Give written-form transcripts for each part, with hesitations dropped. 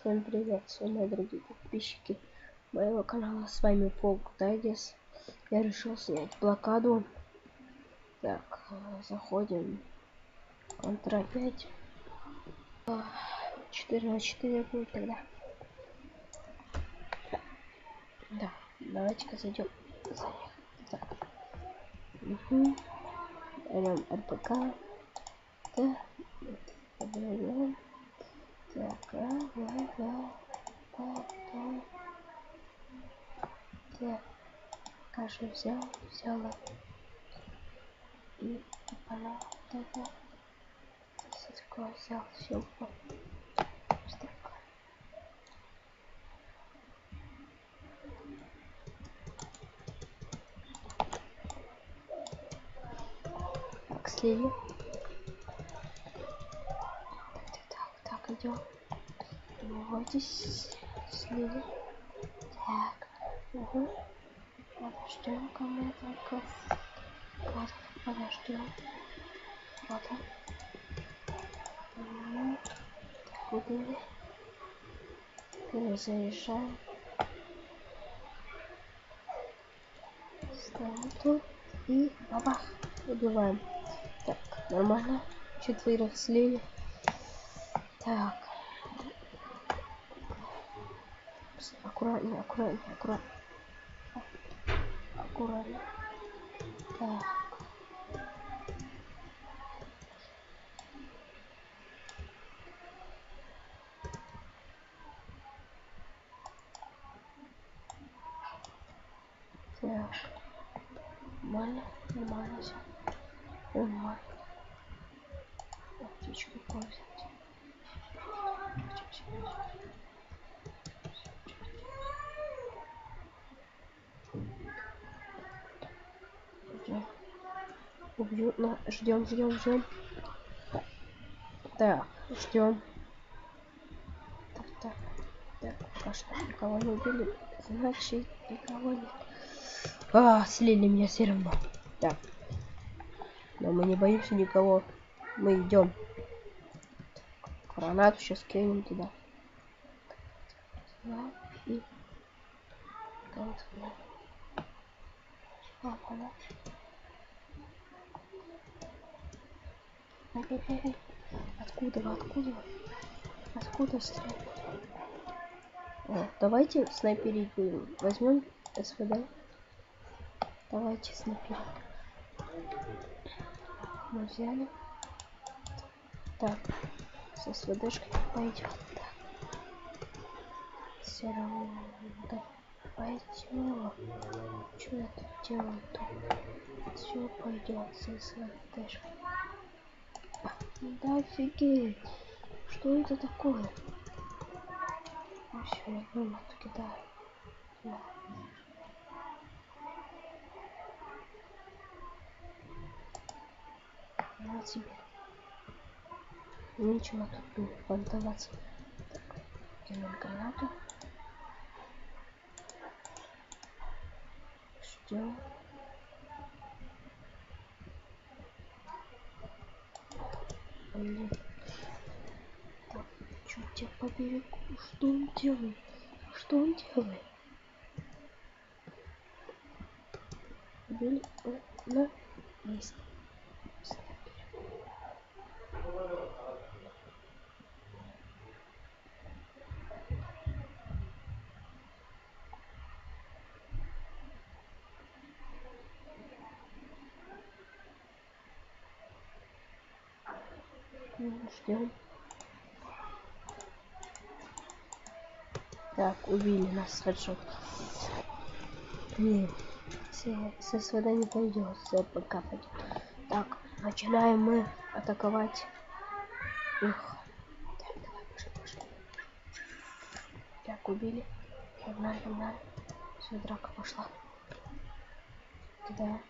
Всем привет, все мои дорогие подписчики моего канала. С вами Полк Дайдис. Я решил снять блокаду. Так, заходим. Контра 5. 4 на 4 будет тогда. Да, давайте-ка зайдем. Так. Берем РПК. Да. Берем. Так, Так, кашу взяла. И она тогда такое взял, все. Так, слили. Так, идем. Вот здесь слили. Так, подождем, кому только. Вот, подождем. Вот он. Так, убили. Перезаряжаем. Ставим тут. И бабах. Убиваем. Так, нормально. 4 слили. Так. Аккуратнее. Аккуратно. Так. Так. Нормально все. Нормально. Птичку взять. Убью. Ну, ждем. Так, ждем. Так, пока что никого не убили. Значит, никого нет. Слили меня все равно. Так. Но мы не боимся никого. Мы идем. Гранату сейчас кинем туда. И... Откуда стреляют? О, давайте снайперить будем. Возьмем СВД. Давайте снайперить. Мы взяли. Так, с СВДшкой пойдет. Так. Все равно. Пойдем. Что я тут делаю? Все пойдет с СВДшкой. Да офигеть. Что это такое? Все, я гранату кидаю. Да. На тебе. Ничего тут не понтоваться. Кинем гранату. Ждем. Блин. Так, чуть по берегу. Что он делает? Убили. На. Есть. Ждем. Так, убили нас хедшот. Блин, с СВД не пойдет, с РПК пойдет. Так, начинаем мы атаковать их. Так, давай, пошли. Так, убили. Погнали. Все, драка пошла. Кидаем.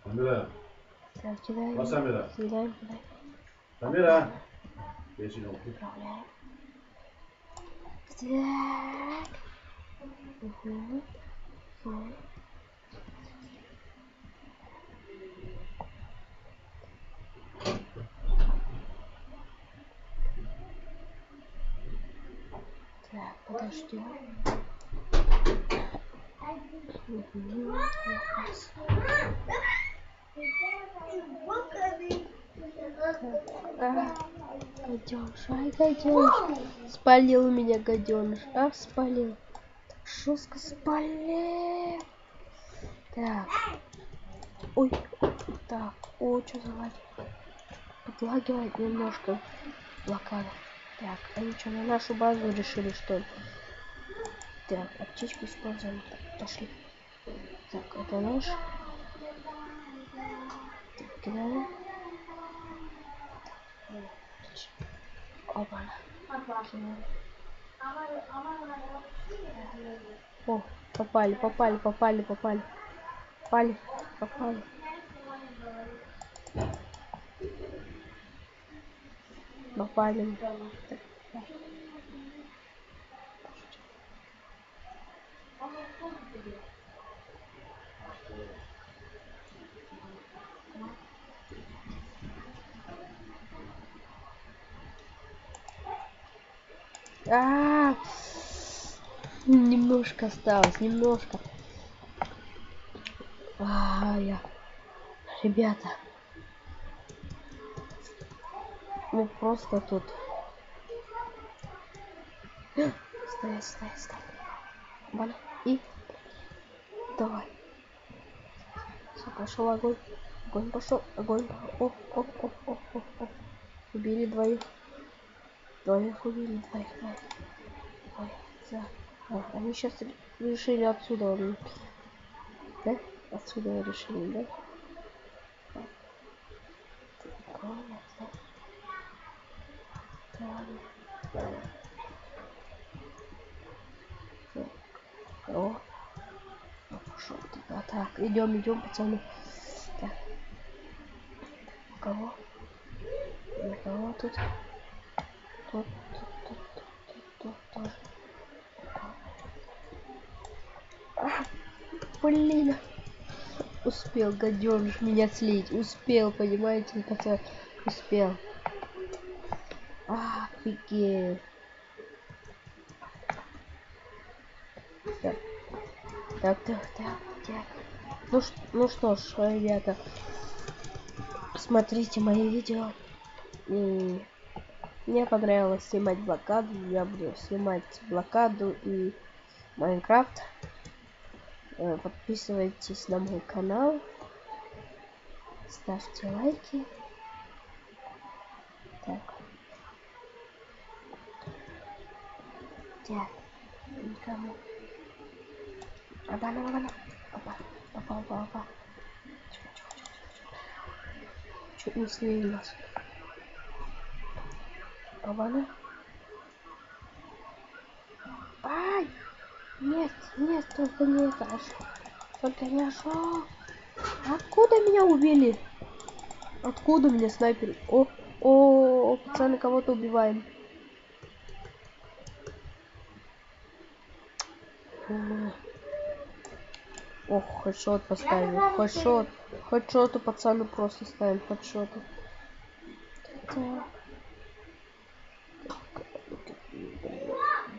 Амира. Так, кидаем. Вас Амира. Кидаем. Амира. Управляем. Так. Так, подождем. Гаденыш, ай, гаденыш. Спалил меня гаденыш. А, спалил. Так, жестко спалил. Так. Ой, так. О, что за лаги? Подлагивает немножко блокада. Так, они что, на нашу базу решили, что ли? Так, аптечку используем. Так, пошли. Так, это нож. Так, кидаем. Опа. Кидаем. О, попали. Попали. Немножко осталось, немножко. Ребята, мы просто тут. Стой. Вон. И давай. Все, пошел огонь. Огонь пошел. О. Убили двоих. Ой, да. Они сейчас решили отсюда. Да? Отсюда решили, да? О, пошел туда. Так, идем, пацаны. Так. Кого? Никого тут. Тут тоже. Блин. Успел, гаденыш, меня слить. Успел, понимаете, пацан. Успел. Офигеть. Так. Ну что ж, ребята, смотрите мои видео. И мне понравилось снимать блокаду. Я буду снимать блокаду и Майнкрафт. Подписывайтесь на мой канал. Ставьте лайки. Так. Никому. Опа. Чуть не слили нас. Опа. Ай! Нет, только не это. Только не ошел. Откуда меня убили? Откуда меня снайпер? О, пацаны, кого-то убиваем. Ох, хедшот поставили. Хедшоты, пацаны, просто ставим хедшоты.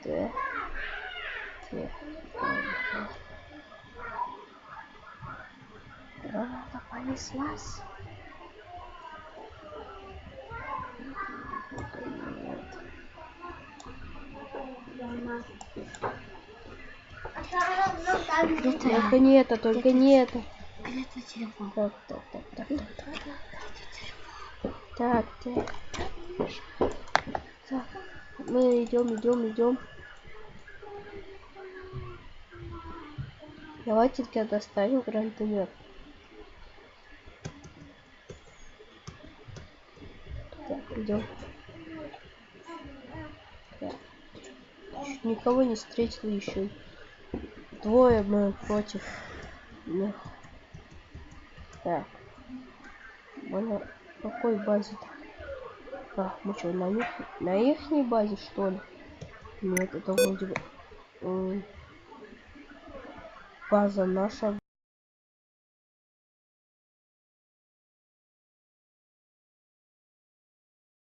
Да. Граната понеслась. Только не это. Где-то телефон. Так. Мы идем. Давайте-ка достанем гранатомет. Так, идем. Никого не встретил еще. Двое мы против них. Так. На какой базе-то? Мы что, на ихней базе, что ли? Нет, это вроде бы база наша